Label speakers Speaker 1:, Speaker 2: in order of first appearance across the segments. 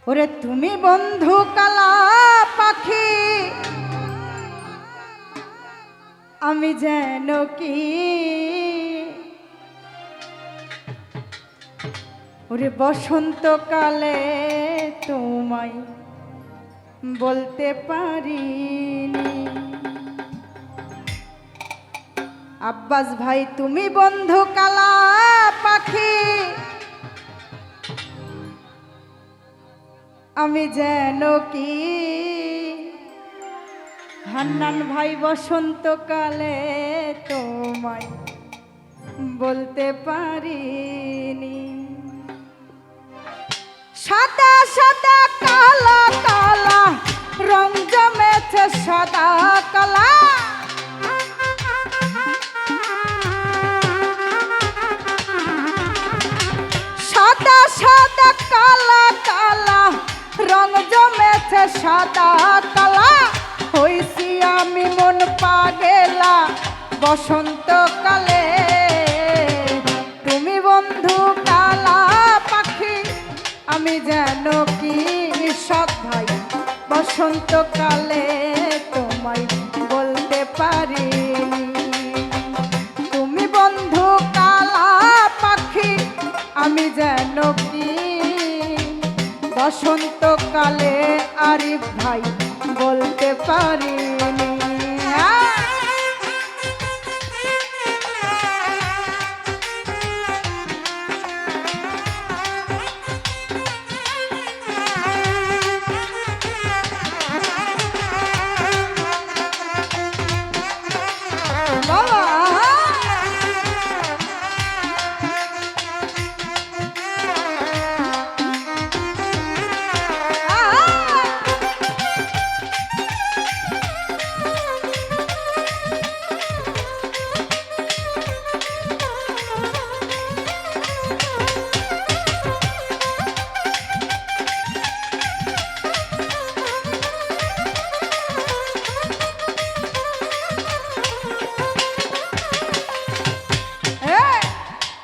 Speaker 1: ওরে তুমি বন্ধু কালা পাখি, আমি যেন কি ওরে বসন্তকালে তোমায় বলতে পারিনি। আব্বাস ভাই তুমি বন্ধু কালা পাখি, আমি যেন কি হান্নান ভাই বসন্তকালে তোমায় বলতে পারিনি। সাদা সাদা কালা কালা রং জমেছে সাদা কালা, সাদা সাদা কালা কালা রং জমেছে সাদা কালা। হইছি আমি মন পাগেলা বসন্তকালে, তুমি বন্ধু কালা পাখি, আমি যেন কি সৎ ভাই বসন্তকালে তোমায় বলতে পারিনি। তুমি বন্ধু কালা পাখি, আমি যেন কি বসন্তকালে আরিফ ভাই বলতে পারিনি।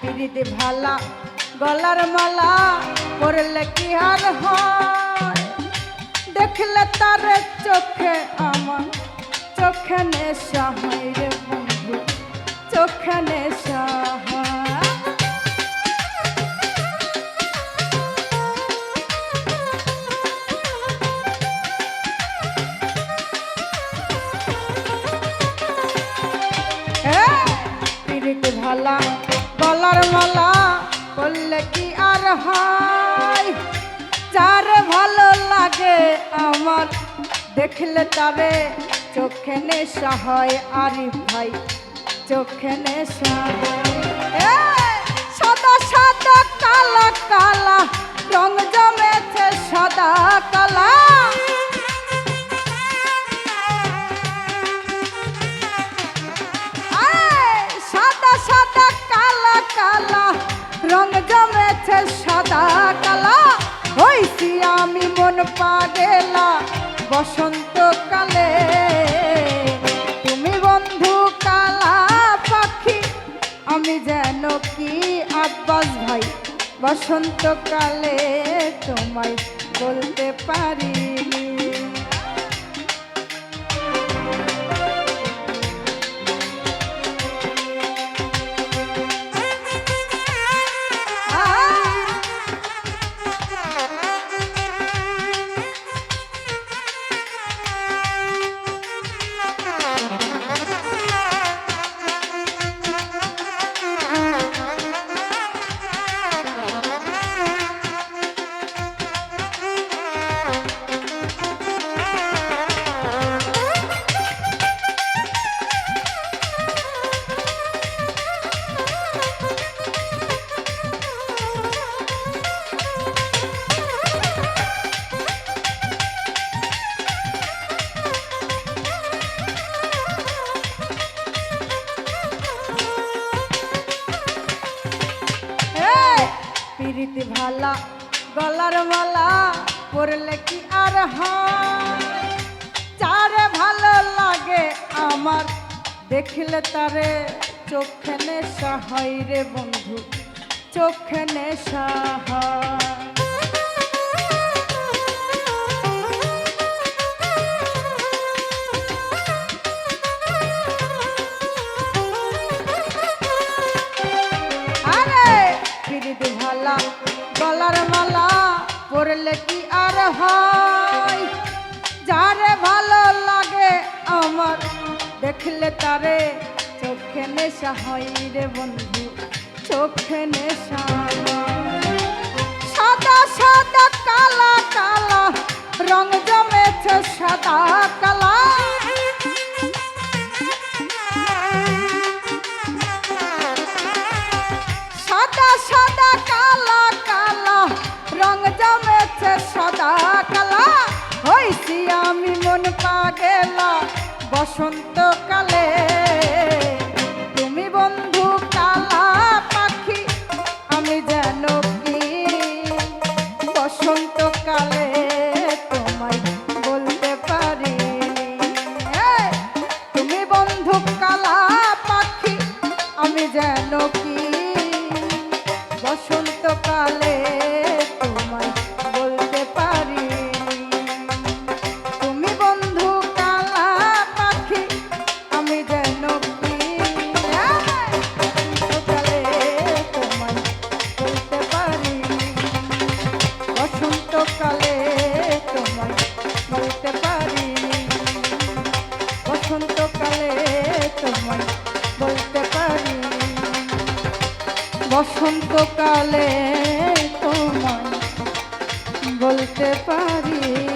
Speaker 1: পিরিতি ভালা গলার মালা পরলে কি আর হয়, দেখলে তার চোখে আমার চোখে নেশা হয় রে বন্ধু, চোখে নেশা হয়। পিরিতি ভালা গলার মালা করলে কি আর হয়, যার ভালো লাগে আমার দেখলে তবে চোখে নেশা হয়। আরিফ ভাই চোখে নেশা সাদা সাদা কালা কালা রং জমেছে সাদা কালা, সাদা সাদা কালা কালা রং জমেছে সাদা কালা। হইছি আমি মন পাগেলা বসন্তকালে, তুমি বন্ধু কালা পাখি, আমি যেন কি আব্বাস ভাই বসন্তকালে তোমায় বলতে পারিনি। পিরিতি ভালা গলার মালা পরলে কি আর হয়, যারে ভালো লাগে আমার দেখলে তারে চোখে নেশা হয় রে বন্ধু, চোখে নেশা হয়। মালা গলার মালা পরলে কি আর হয় যারে ভালো লাগে আমার দেখলে তারে চোখে নেশা হয় রে বন্ধু চোখে নেশা সাদা সাদা কালা কালা রং জমেছে সাদা কালা সাদা সাদা কালা কালা রং জমেছে সাদা কালা হইছি আমি মন পাগেলা বসন্তকালে তুমি বন্ধু কালা পাখি আমি যেন কি বসন্তকালে তোমায় বলতে পারি তুমি বন্ধু কালা পাখি আমি যেন কি বসন্তকালে তোমায় বলতে পারি তুমি বন্ধু কালা পাখি আমি যেন কি বসন্তকালে তোমায় বলতে পারি বসন্তকালে তোমায় বলতে পারি বসন্তকালে তোমায় বলতে পারি বসন্তকালে তোমায় বলতে পারি।